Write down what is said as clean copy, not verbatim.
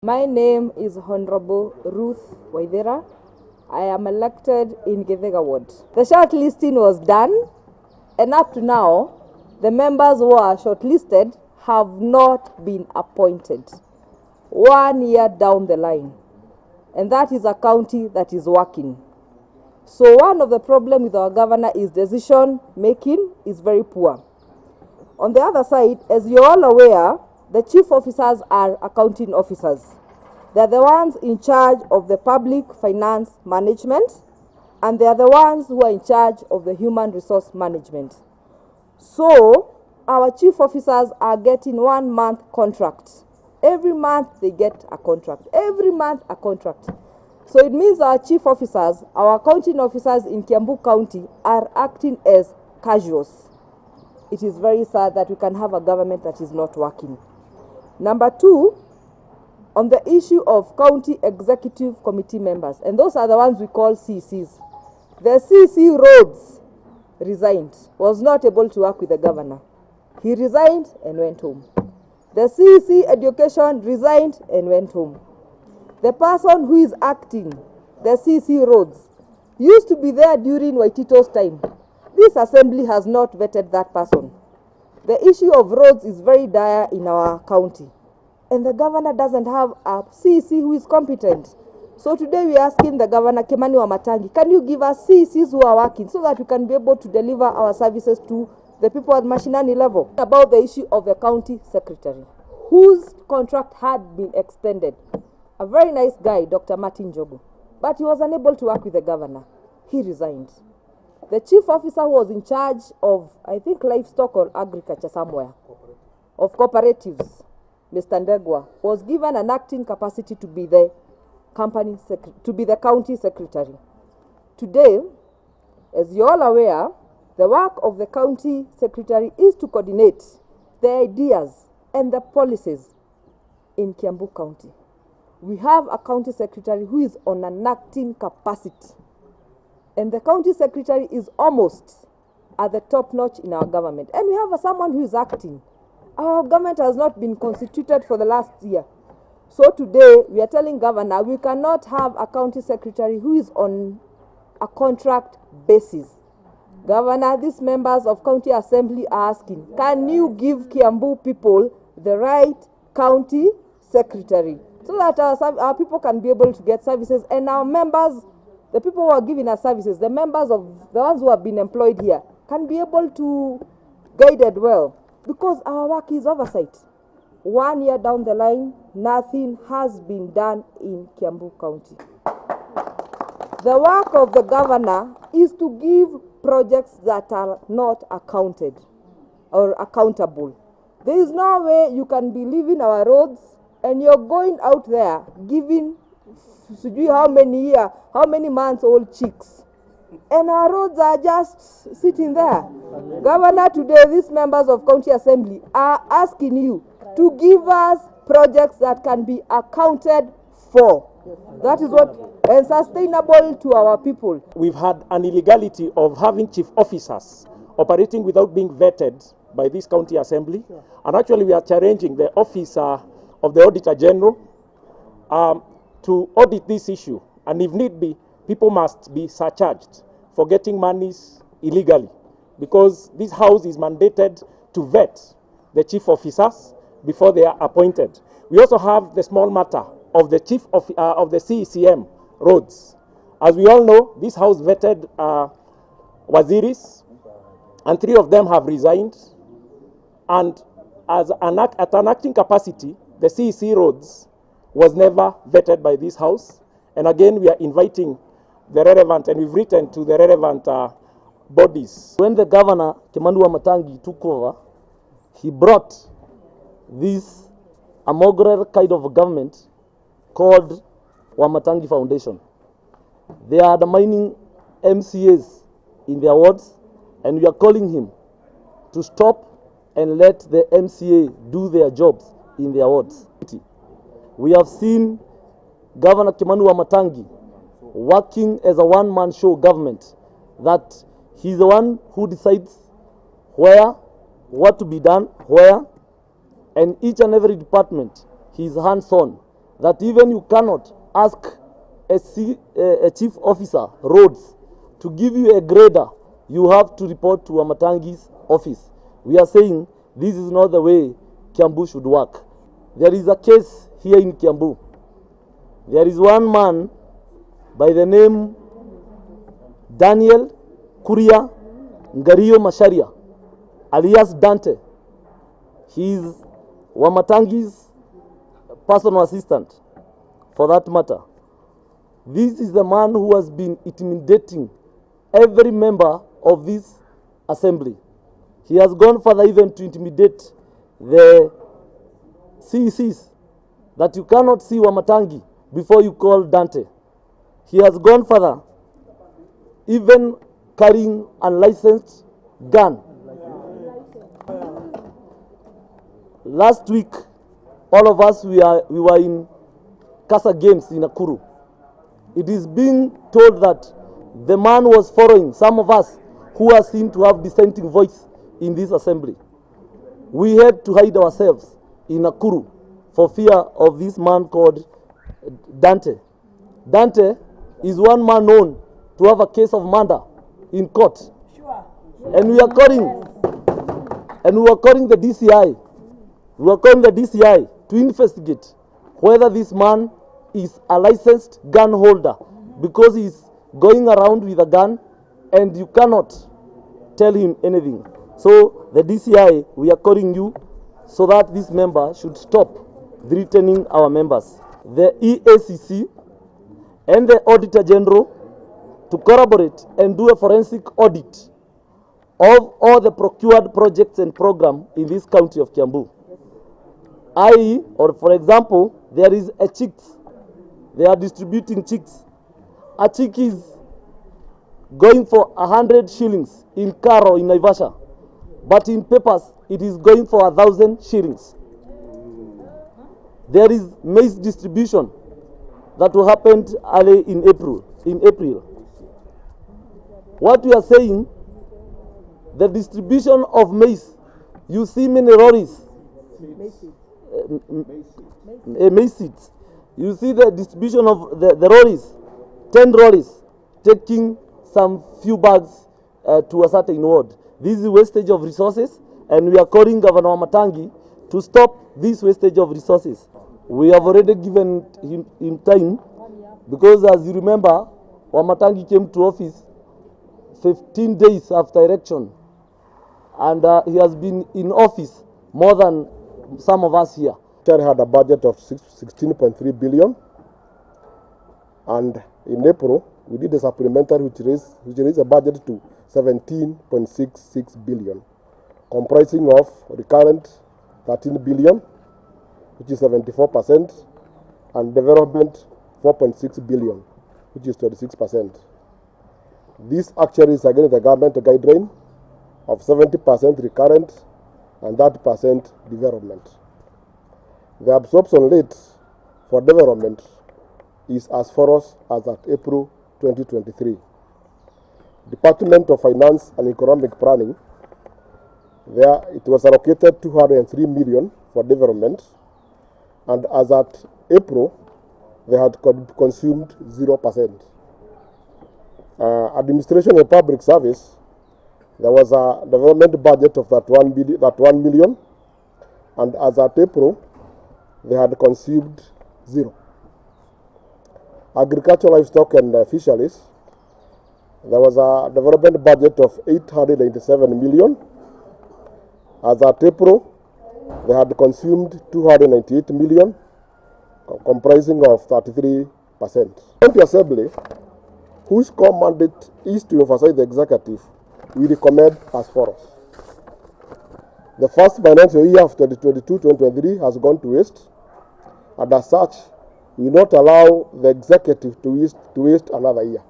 My name is Honorable Ruth Waithera. I am elected in Githega Ward. The shortlisting was done, and up to now, the members who are shortlisted have not been appointed. 1 year down the line, and that is a county that is working. So one of the problems with our governor is decision making is very poor. On the other side, as you're all aware, the chief officers are accounting officers. They're the ones in charge of the public finance management, and they're the ones who are in charge of the human resource management. So our chief officers are getting 1 month contract. Every month they get a contract. Every month a contract. So it means our chief officers, our accounting officers in Kiambu County are acting as casuals. It is very sad that we can have a government that is not working. Number two, on the issue of county executive committee members, and those are the ones we call CCs. The CC Roads resigned, was not able to work with the governor. He resigned and went home. The CC Education resigned and went home. The person who is acting, the CC Roads, used to be there during Waitito's time. This assembly has not vetted that person. The issue of roads is very dire in our county, and the governor doesn't have a CC who is competent. So today we are asking the governor, Wamatangi, can you give us CCs who are working so that we can be able to deliver our services to the people at mashinani level? About the issue of the county secretary, whose contract had been extended. A very nice guy, Dr. Martin Jogo, but he was unable to work with the governor. He resigned. The chief officer who was in charge of, I think, livestock or agriculture somewhere, of cooperatives, Mr. Ndegwa, was given an acting capacity to be the county secretary. Today, as you're all aware, the work of the county secretary is to coordinate the ideas and the policies in Kiambu County. We have a county secretary who is on an acting capacity, and the county secretary is almost at the top notch in our government. And we have someone who is acting. Our government has not been constituted for the last year. So today we are telling governor we cannot have a county secretary who is on a contract basis. Governor, these members of county assembly are asking, can you give Kiambu people the right county secretary so that our people can be able to get services, and our members, the people who are giving us services, the members of the ones who have been employed here, can be able to guided well, because our work is oversight. 1 year down the line, nothing has been done in Kiambu County. The work of the governor is to give projects that are not accounted or accountable. There is no way you can be leaving our roads and you're going out there giving how many months old chicks, and our roads are just sitting there. Governor, today these members of county assembly are asking you to give us projects that can be accounted for. That is what is sustainable to our people. We've had an illegality of having chief officers operating without being vetted by this county assembly, and actually we are challenging the office of the Auditor General to audit this issue, and if need be, people must be surcharged for getting monies illegally, because this house is mandated to vet the chief officers before they are appointed. We also have the small matter of the chief of the CECM roads. As we all know, this house vetted waziris, and 3 of them have resigned, and at an acting capacity, the CEC roads was never vetted by this house. And again, we are inviting the relevant, and we've written to the relevant bodies. When the governor, Wamatangi, took over, he brought this amoral kind of a government called Wamatangi Foundation. They are undermining MCAs in their wards, and we are calling him to stop and let the MCA do their jobs in their wards. We have seen Governor Wamatangi working as a one-man show government, that he's the one who decides what to be done, where, and each and every department he's hands-on. that even you cannot ask a chief officer, roads, to give you a grader. You have to report to Wamatangi's office. We are saying this is not the way Kiambu should work. There is a case here in Kiambu. There is one man by the name Daniel Kuria Ngario Masharia, alias Dante. He is Wamatangi's personal assistant, for that matter. This is the man who has been intimidating every member of this assembly. He has gone further even to intimidate the CECs, that you cannot see Wamatangi before you call Dante. He has gone further, even carrying unlicensed gun. Last week, all of us, we were in Casa Games in Nakuru. It is being told that the man was following some of us who are seen to have dissenting voice in this assembly. We had to hide ourselves in Nakuru for fear of this man called Dante. Dante is one man known to have a case of murder in court. Sure. And we are calling the DCI. We are calling the DCI to investigate whether this man is a licensed gun holder, because he is going around with a gun and you cannot tell him anything. So the DCI, we are calling you so that this member should stop threatening our members. The EACC and the Auditor General to corroborate and do a forensic audit of all the procured projects and programs in this county of Kiambu. I.e., or for example, there is a chicks. They are distributing chicks. A chick is going for 100 shillings in Karo in Naivasha, but in papers it is going for 1,000 shillings. There is maize distribution that will happen early in April. What we are saying, the distribution of maize, you see many lorries, maize seeds. You see the distribution of the lorries, 10 lorries, taking some few bags to a certain ward. This is wastage of resources, and we are calling Governor Wamatangi to stop this wastage of resources. We have already given him time, because as you remember, Wamatangi came to office 15 days after election, and he has been in office more than some of us here. Chad had a budget of 16.3 billion, and in April we did a supplementary which raised a budget to 17.66 billion, comprising of recurrent 13 billion, which is 74%, and development 4.6 billion, which is 26%. This actually is against the government guideline of 70% recurrent and 30% development. The absorption rate for development is as follows as at April 2023. Department of Finance and Economic Planning, there it was allocated 203 million for development, and as at April, they had consumed 0%. Administration and Public Service, there was a development budget of that 1 million, and as at April, they had consumed 0. Agriculture, livestock and fisheries, there was a development budget of 897 million. As at April, they had consumed 298 million, comprising of 33%. County Assembly, whose core mandate is to emphasize the executive, we recommend as follows. The first financial year of 2022-2023 has gone to waste, and as such, we will not allow the executive to waste another year.